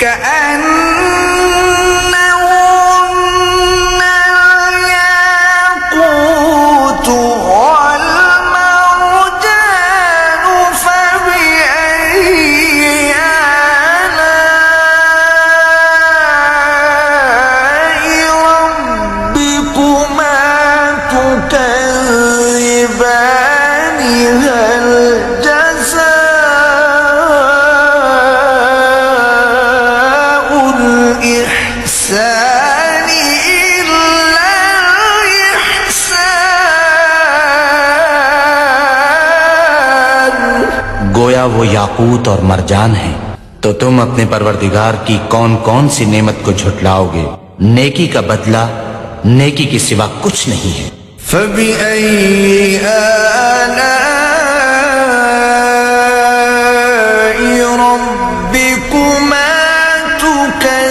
كأنهن الياقوت والمرجان فبأي آلاء ربكما تكذبان هل جزاء الإحسان إلا الإحسان। गोया वो याकूत और मरजान है, तो तुम अपने परवरदिगार की कौन कौन सी नेमत को झुटलाओगे। नेकी का बदला नेकी के सिवा कुछ नहीं है। فبأي آلاء ربكما تكذبان।